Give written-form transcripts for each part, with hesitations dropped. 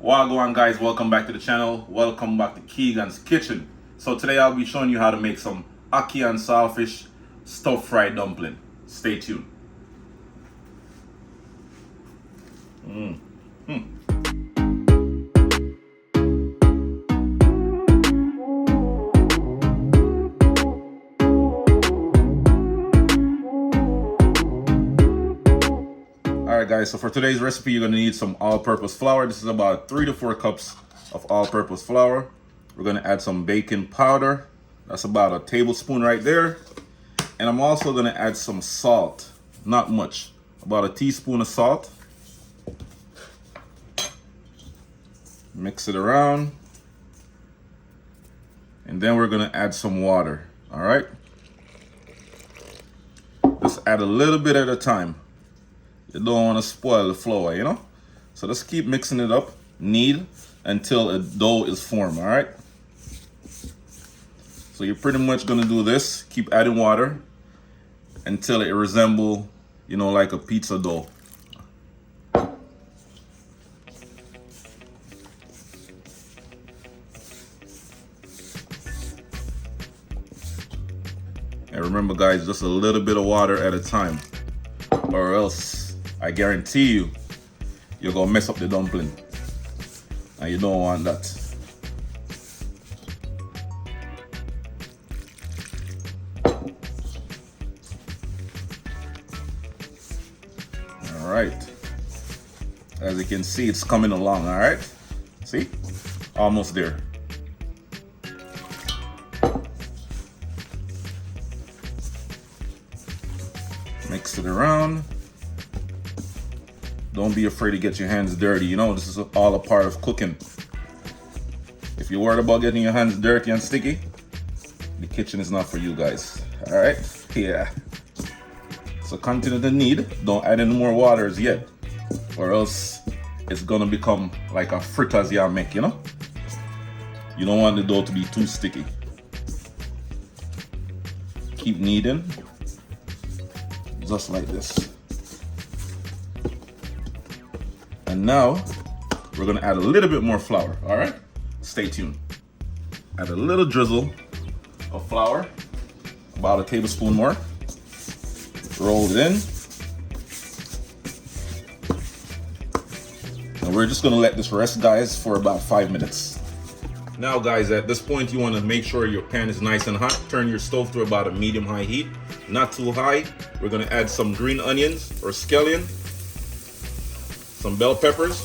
Wagwan guys, welcome back to the channel. Welcome back to Keegan's Kitchen. So today I'll be showing you how to make some ackee and saltfish stuffed fried dumpling. Stay tuned. Alright guys, so for today's recipe you're going to need some all-purpose flour. This is about 3 to 4 cups of all-purpose flour. We're going to add some baking powder. That's about a tablespoon right there. And I'm also going to add some salt. Not much. About a teaspoon of salt. Mix it around. And then we're going to add some water. Alright? Just add a little bit at a time. You don't want to spoil the flour, you know? So just keep mixing it up, knead, until a dough is formed, all right? So you're pretty much going to do this. Keep adding water until it resembles, you know, like a pizza dough. And remember guys, just a little bit of water at a time, or else I guarantee you, you're gonna mess up the dumpling. And you don't want that. Alright. As you can see, it's coming along, alright? See? Almost there. Mix it around. Don't be afraid to get your hands dirty. You know, this is all a part of cooking. If you're worried about getting your hands dirty and sticky, the kitchen is not for you guys. All right? Yeah. So continue to knead. Don't add any more waters yet, or else it's gonna become like a fritters you make, you know? You don't want the dough to be too sticky. Keep kneading, just like this. And now we're gonna add a little bit more flour, all right? Stay tuned. Add a little drizzle of flour, about a tablespoon more. Roll it in. And we're just gonna let this rest, guys, for about 5 minutes. Now, guys, at this point, you wanna make sure your pan is nice and hot. Turn your stove to about a medium-high heat, not too high. We're gonna add some green onions or scallion, some bell peppers.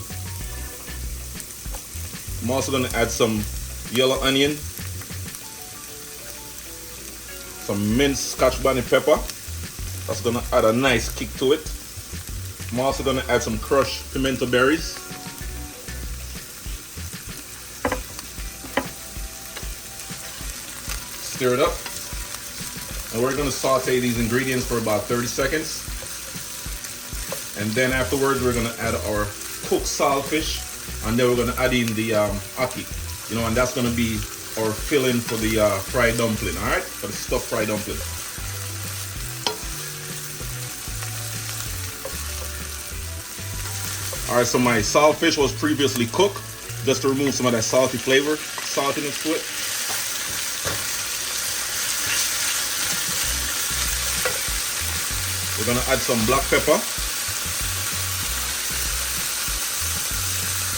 I'm also going to add some yellow onion, some minced scotch bonnet pepper. That's going to add a nice kick to it. I'm also going to add some crushed pimento berries. Stir it up. And we're going to saute these ingredients for about 30 seconds. And then afterwards, we're gonna add our cooked saltfish, and then we're gonna add in the ackee, you know, and that's gonna be our filling for the fried dumpling, all right? For the stuffed fried dumpling. All right, so my saltfish was previously cooked, just to remove some of that salty flavor, saltiness to it. We're gonna add some black pepper.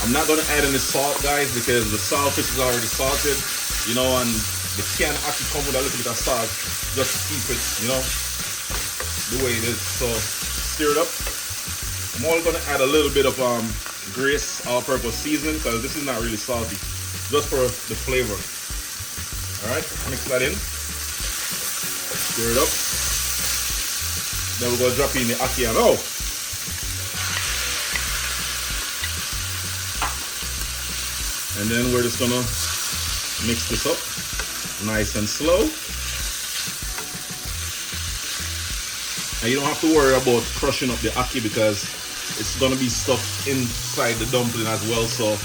I'm not gonna add any salt, guys, because the saltfish is already salted, you know, and the can actually come with a little bit of salt just to keep it, you know, the way it is. So stir it up. I'm only gonna add a little bit of Grace all-purpose seasoning, because this is not really salty, just for the flavor. All right, mix that in. Stir it up. Then we're gonna drop in the ackee and oh. And then we're just gonna mix this up nice and slow. And you don't have to worry about crushing up the ackee, because it's gonna be stuffed inside the dumpling as well. So,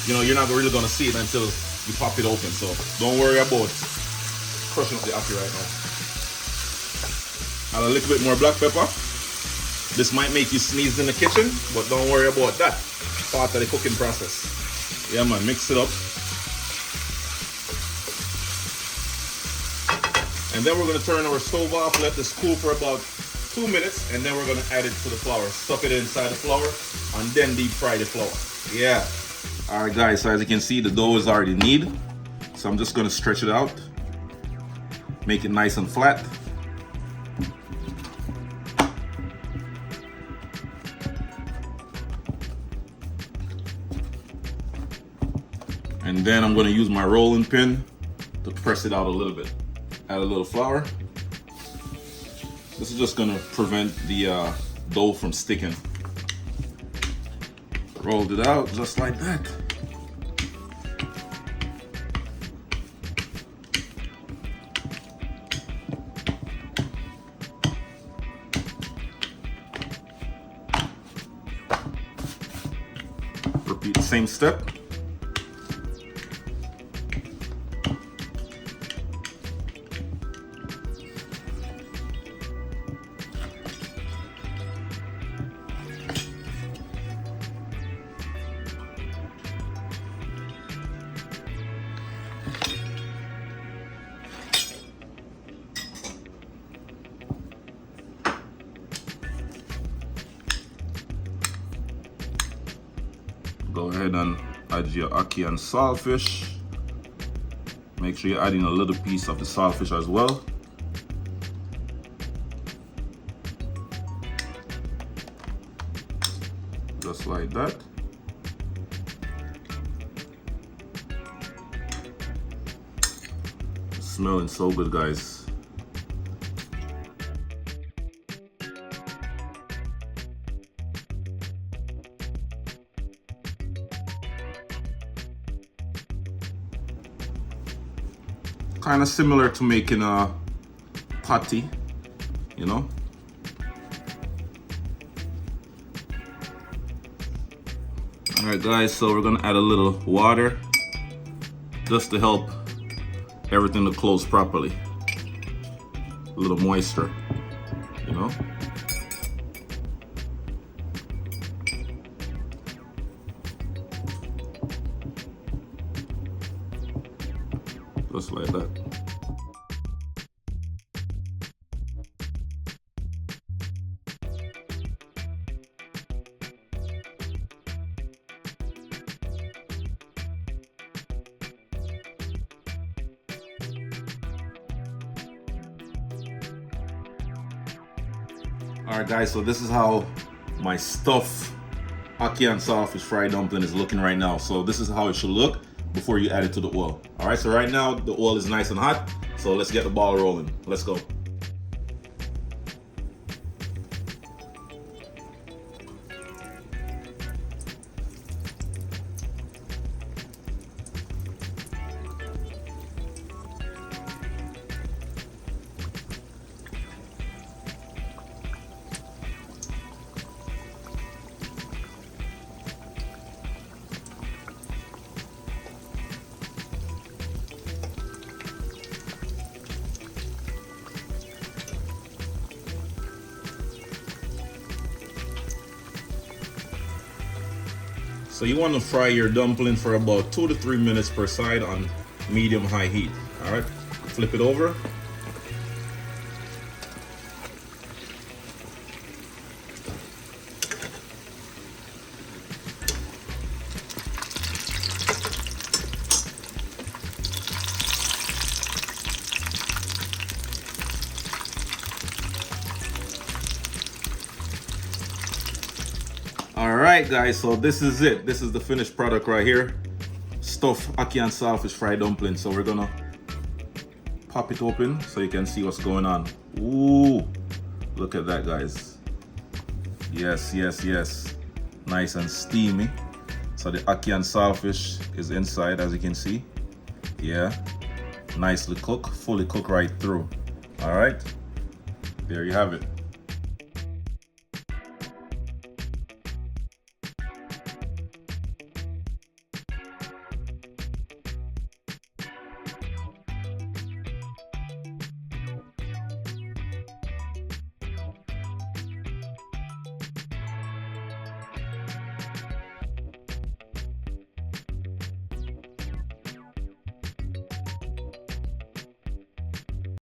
you know, you're not really gonna see it until you pop it open. So don't worry about crushing up the ackee right now. Add a little bit more black pepper. This might make you sneeze in the kitchen, but don't worry about that. Part of the cooking process. Yeah, man, mix it up. And then we're gonna turn our stove off, let this cool for about 2 minutes, and then we're gonna add it to the flour. Stuff it inside the flour, and then deep fry the flour. Yeah. All right, guys, so as you can see, the dough is already kneaded. So I'm just gonna stretch it out, make it nice and flat. And then I'm gonna use my rolling pin to press it out a little bit. Add a little flour. This is just gonna prevent the dough from sticking. Rolled it out just like that. Repeat the same step. Go ahead and add your ackee and saltfish. Make sure you're adding a little piece of the saltfish as well. Just like that. It's smelling so good, guys. Kind of similar to making a patty, you know. All right, guys, so we're gonna add a little water just to help everything to close properly. A little moisture, you know. Just like that. All right, guys, so this is how my stuffed ackee and saltfish fried dumpling is looking right now. So this is how it should look before you add it to the oil. All right, so right now the oil is nice and hot, so let's get the ball rolling. Let's go. So you want to fry your dumpling for about 2 to 3 minutes per side on medium-high heat. All right, flip it over. All right, guys, so this is it. This is the finished product right here. Stuffed ackee and saltfish fried dumpling. So we're gonna pop it open so you can see what's going on. Ooh, look at that, guys. Yes, yes, yes. Nice and steamy. So the ackee and saltfish is inside, as you can see. Yeah, nicely cooked, fully cooked right through. All right, there you have it.